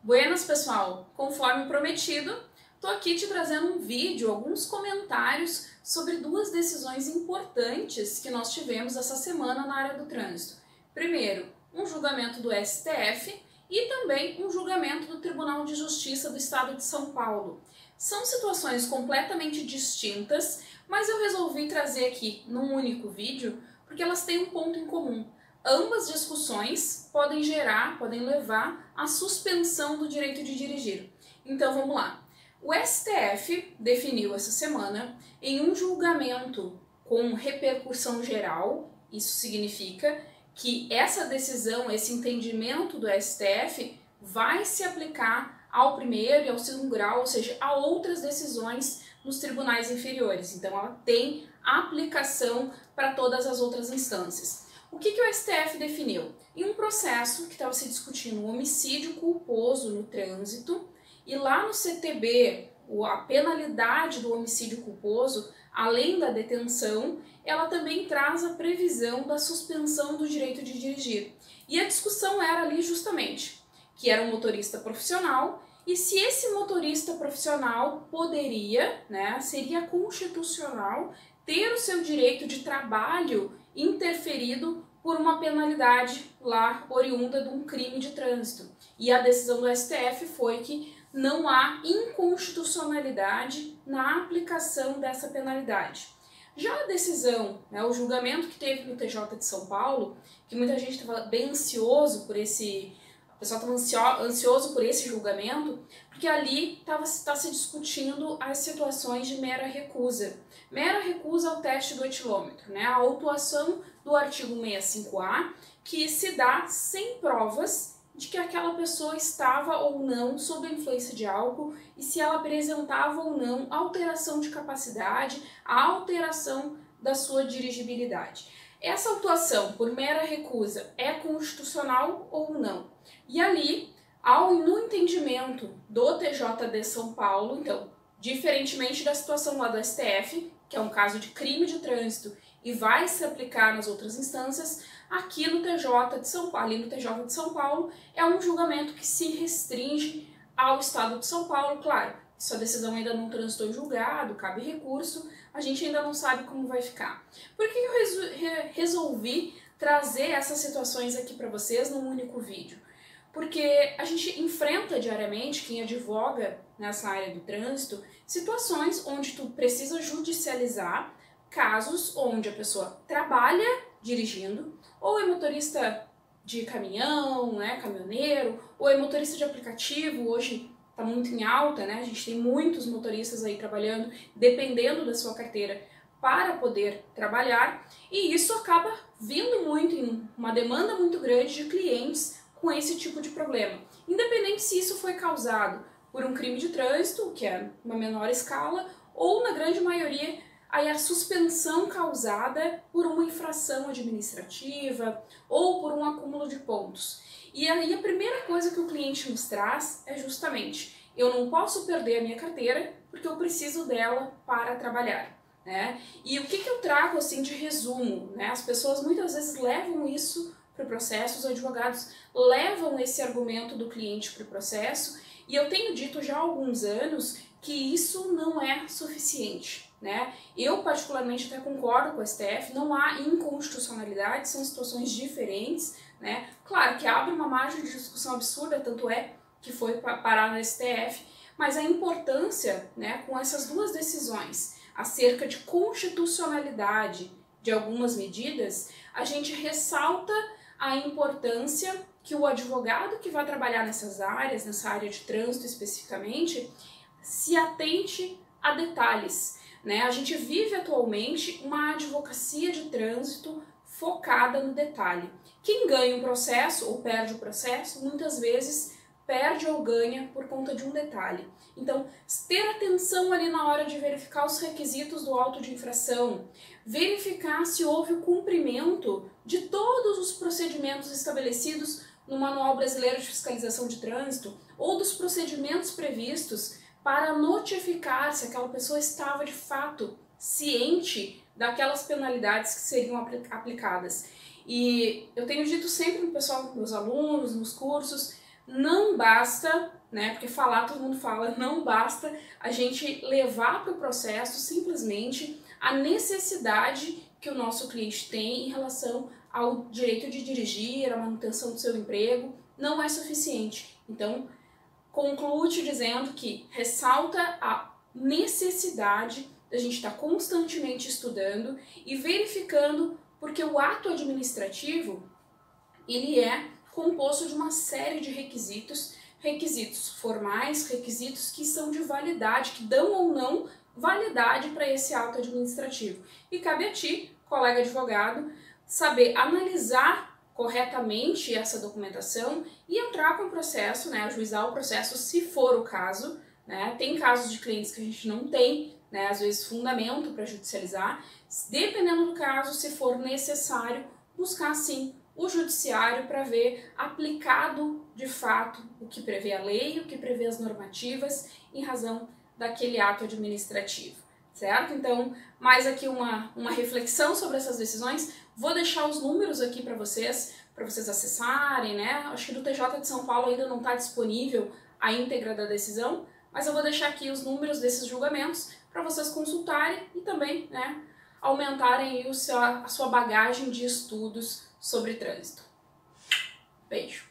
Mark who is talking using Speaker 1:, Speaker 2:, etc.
Speaker 1: Buenas, pessoal! Conforme prometido, estou aqui te trazendo um vídeo, alguns comentários sobre duas decisões importantes que nós tivemos essa semana na área do trânsito. Primeiro, um julgamento do STF e também um julgamento do Tribunal de Justiça do Estado de São Paulo. São situações completamente distintas, mas eu resolvi trazer aqui num único vídeo porque elas têm um ponto em comum. Ambas discussões podem levar à suspensão do direito de dirigir. Então vamos lá. O STF definiu essa semana em um julgamento com repercussão geral, isso significa que essa decisão, esse entendimento do STF vai se aplicar ao primeiro e ao segundo grau, ou seja, a outras decisões nos tribunais inferiores. Então ela tem aplicação para todas as outras instâncias. O que o STF definiu? Em um processo que estava se discutindo um homicídio culposo no trânsito, e lá no CTB, a penalidade do homicídio culposo, além da detenção, ela também traz a previsão da suspensão do direito de dirigir. E a discussão era ali justamente que era um motorista profissional, e se esse motorista profissional poderia, seria constitucional ter o seu direito de trabalho interferido por uma penalidade lá oriunda de um crime de trânsito. E a decisão do STF foi que não há inconstitucionalidade na aplicação dessa penalidade. Já a decisão, o julgamento que teve no TJ de São Paulo, que muita gente estava bem ansioso por esse... O pessoal estava ansioso por esse julgamento, porque ali está se discutindo as situações de mera recusa. Mera recusa ao teste do etilômetro, a autuação do artigo 65A, que se dá sem provas de que aquela pessoa estava ou não sob a influência de álcool e se ela apresentava ou não alteração de capacidade, a alteração da sua dirigibilidade. Essa autuação por mera recusa é constitucional ou não? E ali, no entendimento do TJ de São Paulo, então, diferentemente da situação lá do STF, que é um caso de crime de trânsito e vai se aplicar nas outras instâncias, aqui no TJ de São Paulo, ali no TJ de São Paulo, é um julgamento que se restringe ao Estado de São Paulo, claro. Se a decisão ainda não transitou em julgado, cabe recurso, a gente ainda não sabe como vai ficar. Por que eu resolvi trazer essas situações aqui para vocês num único vídeo? Porque a gente enfrenta diariamente, quem advoga nessa área do trânsito, situações onde tu precisa judicializar casos onde a pessoa trabalha dirigindo, ou é motorista de caminhão, caminhoneiro, ou é motorista de aplicativo, hoje está muito em alta, a gente tem muitos motoristas aí trabalhando, dependendo da sua carteira, para poder trabalhar, e isso acaba vindo muito em uma demanda muito grande de clientes com esse tipo de problema. Independente se isso foi causado por um crime de trânsito, que é uma menor escala, ou na grande maioria aí a suspensão causada por uma infração administrativa ou por um acúmulo de pontos. E aí a primeira coisa que o cliente nos traz é justamente: eu não posso perder a minha carteira porque eu preciso dela para trabalhar. E o que eu trago assim de resumo? As pessoas muitas vezes levam isso para o processo, os advogados levam esse argumento do cliente para o processo, e eu tenho dito já há alguns anos que isso não é suficiente. Eu particularmente até concordo com o STF, não há inconstitucionalidade, são situações diferentes, Claro que abre uma margem de discussão absurda, tanto é que foi parar no STF, mas a importância, com essas duas decisões acerca de constitucionalidade de algumas medidas, a gente ressalta a importância que o advogado que vai trabalhar nessas áreas, nessa área de trânsito especificamente, se atente a detalhes. A gente vive atualmente uma advocacia de trânsito focada no detalhe. Quem ganha um processo ou perde o processo, muitas vezes perde ou ganha por conta de um detalhe. Então, ter atenção ali na hora de verificar os requisitos do auto de infração, verificar se houve o cumprimento de todos os procedimentos estabelecidos no Manual Brasileiro de Fiscalização de Trânsito ou dos procedimentos previstos para notificar se aquela pessoa estava de fato ciente daquelas penalidades que seriam aplicadas. E eu tenho dito sempre no pessoal, meus alunos, nos cursos, não basta, né, porque falar todo mundo fala, não basta a gente levar para o processo simplesmente a necessidade que o nosso cliente tem em relação ao direito de dirigir, a manutenção do seu emprego, não é suficiente. Então, concluo te dizendo que ressalta a necessidade da gente estar constantemente estudando e verificando, porque o ato administrativo, ele é composto de uma série de requisitos, requisitos formais, requisitos que são de validade, que dão ou não validade para esse ato administrativo. E cabe a ti, colega advogado, saber analisar corretamente essa documentação e entrar com o processo, né, ajuizar o processo se for o caso, né. Tem casos de clientes que a gente não tem, né, às vezes fundamento para judicializar. Dependendo do caso, se for necessário, buscar sim o judiciário para ver aplicado de fato o que prevê a lei, o que prevê as normativas em razão daquele ato administrativo, certo? Então, mais aqui uma reflexão sobre essas decisões. Vou deixar os números aqui para vocês acessarem, né? Acho que do TJ de São Paulo ainda não está disponível a íntegra da decisão, mas eu vou deixar aqui os números desses julgamentos para vocês consultarem e também, né, aumentarem a sua bagagem de estudos sobre trânsito. Beijo!